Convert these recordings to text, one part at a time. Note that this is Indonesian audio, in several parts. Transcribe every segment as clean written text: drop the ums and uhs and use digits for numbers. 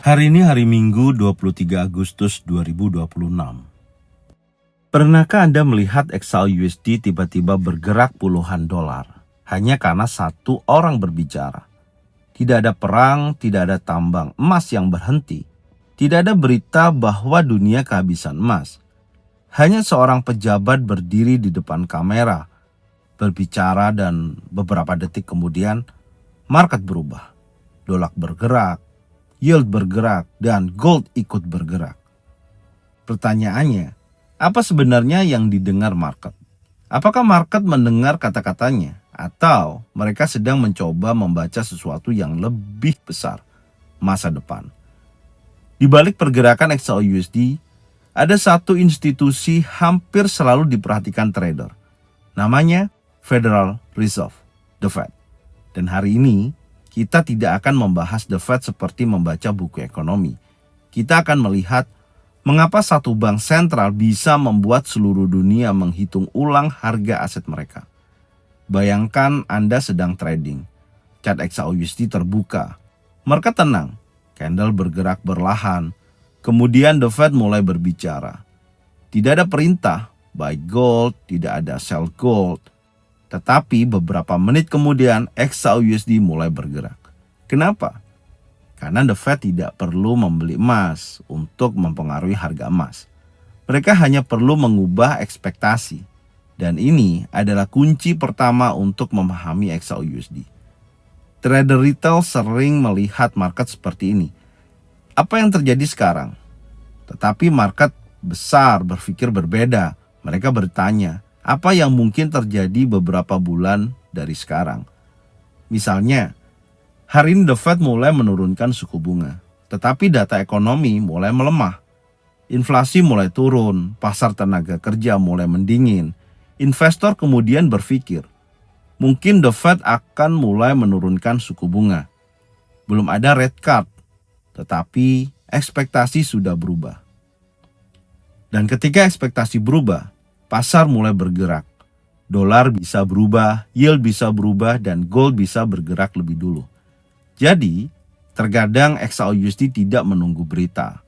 Hari ini hari Minggu 23 Agustus 2026. Pernahkah Anda melihat XAUUSD tiba-tiba bergerak puluhan dolar hanya karena satu orang berbicara? Tidak ada perang, tidak ada tambang emas yang berhenti. Tidak ada berita bahwa dunia kehabisan emas. Hanya seorang pejabat berdiri di depan kamera, berbicara, dan beberapa detik kemudian market berubah. Dolar bergerak, yield bergerak, dan gold ikut bergerak. Pertanyaannya, apa sebenarnya yang didengar market? Apakah market mendengar kata-katanya? Atau mereka sedang mencoba membaca sesuatu yang lebih besar, masa depan? Di balik pergerakan XAUUSD, ada satu institusi hampir selalu diperhatikan trader. Namanya Federal Reserve, The Fed. Dan hari ini, kita tidak akan membahas The Fed seperti membaca buku ekonomi. Kita akan melihat mengapa satu bank sentral bisa membuat seluruh dunia menghitung ulang harga aset mereka. Bayangkan Anda sedang trading. Chart XAUUSD terbuka. Market tenang. Candle bergerak berlahan. Kemudian The Fed mulai berbicara. Tidak ada perintah buy gold, tidak ada sell gold. Tetapi beberapa menit kemudian XAUUSD mulai bergerak. Kenapa? Karena The Fed tidak perlu membeli emas untuk mempengaruhi harga emas. Mereka hanya perlu mengubah ekspektasi. Dan ini adalah kunci pertama untuk memahami XAUUSD. Trader retail sering melihat market seperti ini. Apa yang terjadi sekarang? Tetapi market besar berpikir berbeda. Mereka bertanya, apa yang mungkin terjadi beberapa bulan dari sekarang? Misalnya, hari ini The Fed mulai menurunkan suku bunga, tetapi data ekonomi mulai melemah. Inflasi mulai turun, pasar tenaga kerja mulai mendingin. Investor kemudian berpikir, mungkin The Fed akan mulai menurunkan suku bunga. Belum ada red card, tetapi ekspektasi sudah berubah. Dan ketika ekspektasi berubah, pasar mulai bergerak. Dolar bisa berubah, yield bisa berubah, dan gold bisa bergerak lebih dulu. Jadi, terkadang XAUUSD tidak menunggu berita.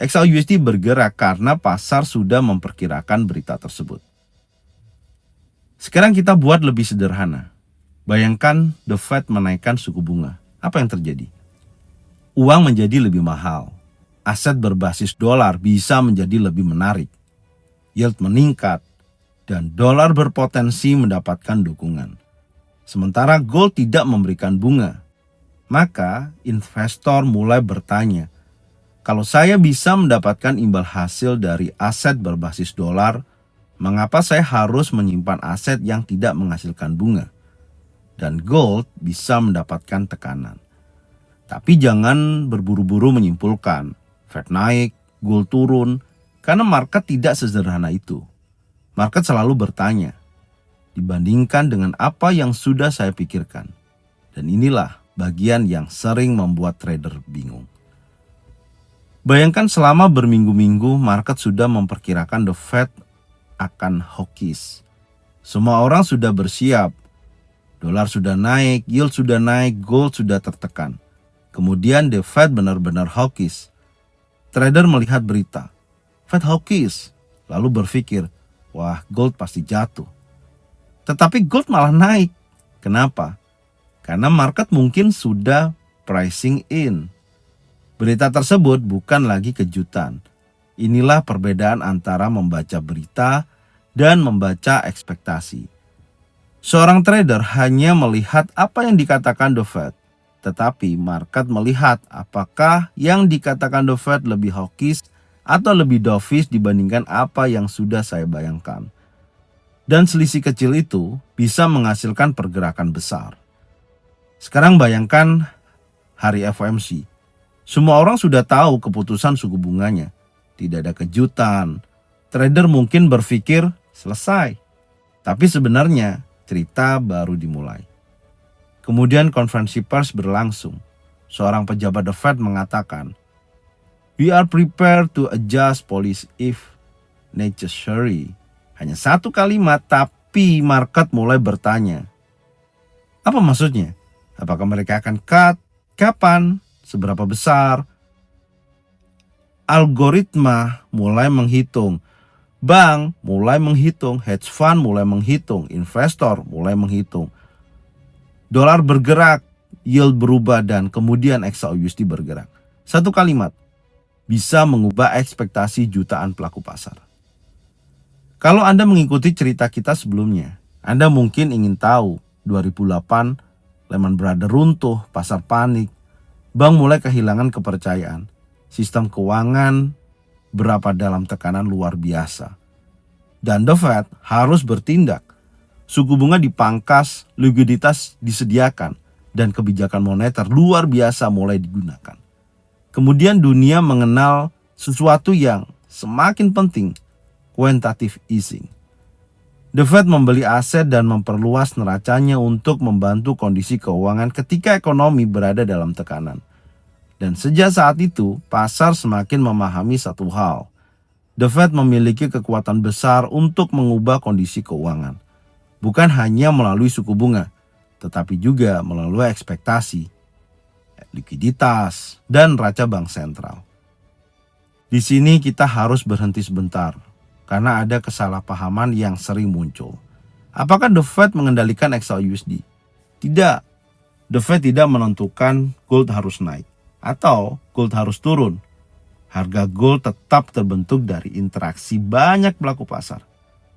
XAUUSD bergerak karena pasar sudah memperkirakan berita tersebut. Sekarang kita buat lebih sederhana. Bayangkan The Fed menaikkan suku bunga. Apa yang terjadi? Uang menjadi lebih mahal. Aset berbasis dolar bisa menjadi lebih menarik. Yield meningkat, dan dolar berpotensi mendapatkan dukungan. Sementara gold tidak memberikan bunga. Maka investor mulai bertanya, kalau saya bisa mendapatkan imbal hasil dari aset berbasis dolar, mengapa saya harus menyimpan aset yang tidak menghasilkan bunga? Dan gold bisa mendapatkan tekanan. Tapi jangan berburu-buru menyimpulkan, Fed naik, gold turun, karena market tidak sederhana itu. Market selalu bertanya, dibandingkan dengan apa yang sudah saya pikirkan. Dan inilah bagian yang sering membuat trader bingung. Bayangkan selama berminggu-minggu market sudah memperkirakan The Fed akan hawkish. Semua orang sudah bersiap. Dolar sudah naik, yield sudah naik, gold sudah tertekan. Kemudian The Fed benar-benar hawkish. Trader melihat berita, Fed hawkish, lalu berpikir, wah gold pasti jatuh. Tetapi gold malah naik. Kenapa? Karena market mungkin sudah pricing in. Berita tersebut bukan lagi kejutan. Inilah perbedaan antara membaca berita dan membaca ekspektasi. Seorang trader hanya melihat apa yang dikatakan The Fed. Tetapi market melihat apakah yang dikatakan The Fed lebih hawkish atau lebih dovish dibandingkan apa yang sudah saya bayangkan. Dan selisih kecil itu bisa menghasilkan pergerakan besar. Sekarang bayangkan hari FOMC. Semua orang sudah tahu keputusan suku bunganya. Tidak ada kejutan. Trader mungkin berpikir selesai. Tapi sebenarnya cerita baru dimulai. Kemudian konferensi pers berlangsung. Seorang pejabat The Fed mengatakan, "We are prepared to adjust policy if necessary." Hanya satu kalimat, tapi market mulai bertanya. Apa maksudnya? Apakah mereka akan cut? Kapan? Seberapa besar? algoritma mulai menghitung, bank mulai menghitung, hedge fund mulai menghitung, investor mulai menghitung. Dolar bergerak, yield berubah, dan kemudian XAUUSD bergerak. Satu kalimat bisa mengubah ekspektasi jutaan pelaku pasar. Kalau Anda mengikuti cerita kita sebelumnya, Anda mungkin ingin tahu 2008 Lehman Brothers runtuh, pasar panik, bank mulai kehilangan kepercayaan, sistem keuangan berapa dalam tekanan luar biasa. Dan The Fed harus bertindak. Suku bunga dipangkas, likuiditas disediakan, dan kebijakan moneter luar biasa mulai digunakan. Kemudian dunia mengenal sesuatu yang semakin penting, quantitative easing. The Fed membeli aset dan memperluas neracanya untuk membantu kondisi keuangan ketika ekonomi berada dalam tekanan. Dan sejak saat itu, pasar semakin memahami satu hal. The Fed memiliki kekuatan besar untuk mengubah kondisi keuangan. Bukan hanya melalui suku bunga, tetapi juga melalui ekspektasi, likuiditas, dan raca bank sentral. Di sini kita harus berhenti sebentar, karena ada kesalahpahaman yang sering muncul. Apakah The Fed mengendalikan XAUUSD? Tidak. The Fed tidak menentukan gold harus naik atau gold harus turun. Harga gold tetap terbentuk dari interaksi banyak pelaku pasar.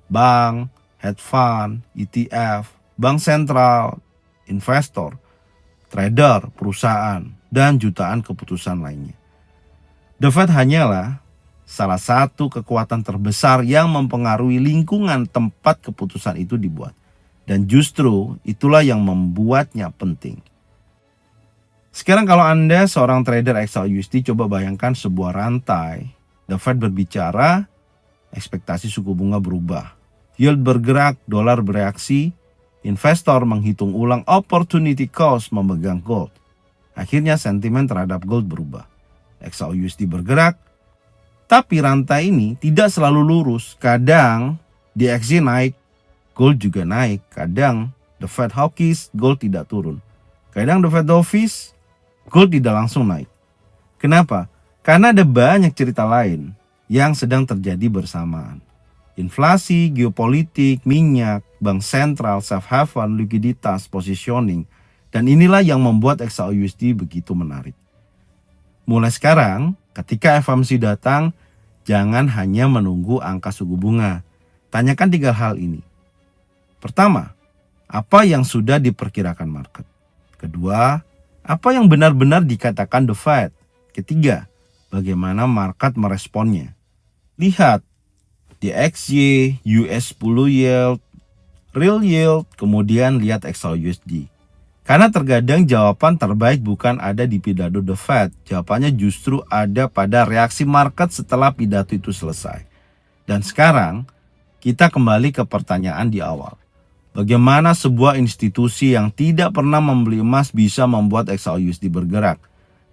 Bank, hedge fund, ETF, bank sentral, investor, trader, perusahaan, dan jutaan keputusan lainnya. The Fed hanyalah salah satu kekuatan terbesar yang mempengaruhi lingkungan tempat keputusan itu dibuat. Dan justru itulah yang membuatnya penting. Sekarang kalau Anda seorang trader XAUUSD, coba bayangkan sebuah rantai. The Fed berbicara, ekspektasi suku bunga berubah. Yield bergerak, dolar bereaksi, investor menghitung ulang opportunity cost memegang gold. Akhirnya sentimen terhadap gold berubah. XAUUSD bergerak, tapi rantai ini tidak selalu lurus. Kadang DXY naik, gold juga naik. Kadang the Fed hawkish, gold tidak turun. Kadang the Fed dovish, gold tidak langsung naik. Kenapa? Karena ada banyak cerita lain yang sedang terjadi bersamaan. Inflasi, geopolitik, minyak, bank sentral, safe haven, likuiditas, positioning. Dan inilah yang membuat XAUUSD begitu menarik. Mulai sekarang, ketika FOMC datang, jangan hanya menunggu angka suku bunga. Tanyakan 3 hal ini. Pertama, apa yang sudah diperkirakan market? Kedua, apa yang benar-benar dikatakan The Fed? Ketiga, bagaimana market meresponnya? Lihat DXY, US 10 yield, real yield, kemudian lihat XAUUSD. Karena terkadang jawaban terbaik bukan ada di pidato The Fed, jawabannya justru ada pada reaksi market setelah pidato itu selesai. Dan sekarang kita kembali ke pertanyaan di awal. Bagaimana sebuah institusi yang tidak pernah membeli emas bisa membuat XAUUSD bergerak?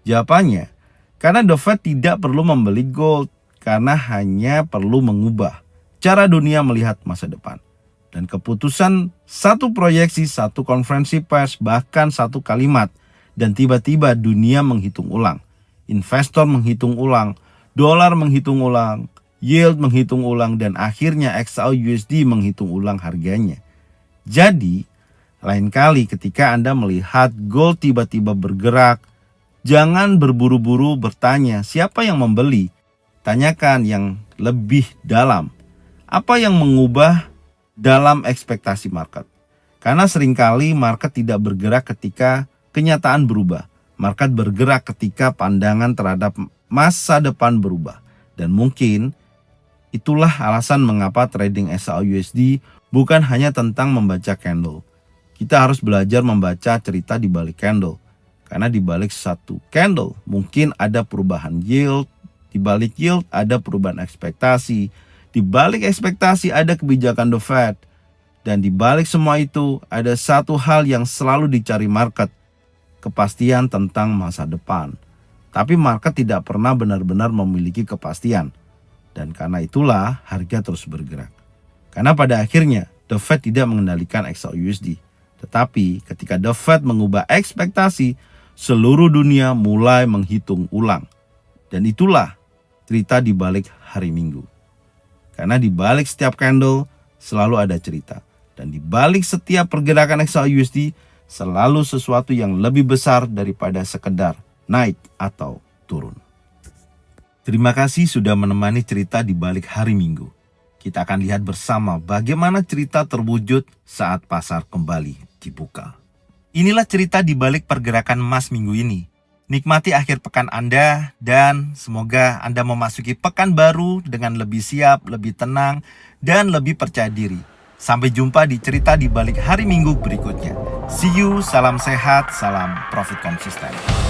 Jawabannya, karena The Fed tidak perlu membeli gold, karena hanya perlu mengubah cara dunia melihat masa depan. Dan keputusan satu proyeksi, satu konferensi pers, bahkan satu kalimat, dan tiba-tiba dunia menghitung ulang. Investor menghitung ulang, dolar menghitung ulang, yield menghitung ulang, dan akhirnya XAUUSD menghitung ulang harganya. Jadi, lain kali ketika Anda melihat gold tiba-tiba bergerak, jangan berburu-buru bertanya siapa yang membeli. Tanyakan yang lebih dalam. Apa yang mengubah dalam ekspektasi market? Karena seringkali market tidak bergerak ketika kenyataan berubah. Market bergerak ketika pandangan terhadap masa depan berubah. Dan mungkin itulah alasan mengapa trading XAUUSD bukan hanya tentang membaca candle. Kita harus belajar membaca cerita di balik candle. Karena di balik satu candle mungkin ada perubahan yield, di balik yield ada perubahan ekspektasi, di balik ekspektasi ada kebijakan The Fed, dan di balik semua itu ada satu hal yang selalu dicari market, kepastian tentang masa depan. Tapi market tidak pernah benar-benar memiliki kepastian. Dan karena itulah harga terus bergerak. Karena pada akhirnya The Fed tidak mengendalikan XAUUSD. Tetapi ketika The Fed mengubah ekspektasi, seluruh dunia mulai menghitung ulang. Dan itulah cerita di balik hari Minggu. Karena di balik setiap candle selalu ada cerita. Dan di balik setiap pergerakan XAUUSD selalu sesuatu yang lebih besar daripada sekedar naik atau turun. Terima kasih sudah menemani cerita di balik hari Minggu. Kita akan lihat bersama bagaimana cerita terwujud saat pasar kembali dibuka. Inilah cerita di balik pergerakan emas minggu ini. Nikmati akhir pekan Anda dan semoga Anda memasuki pekan baru dengan lebih siap, lebih tenang, dan lebih percaya diri. Sampai jumpa di cerita di balik hari Minggu berikutnya. See you, salam sehat, salam profit konsisten.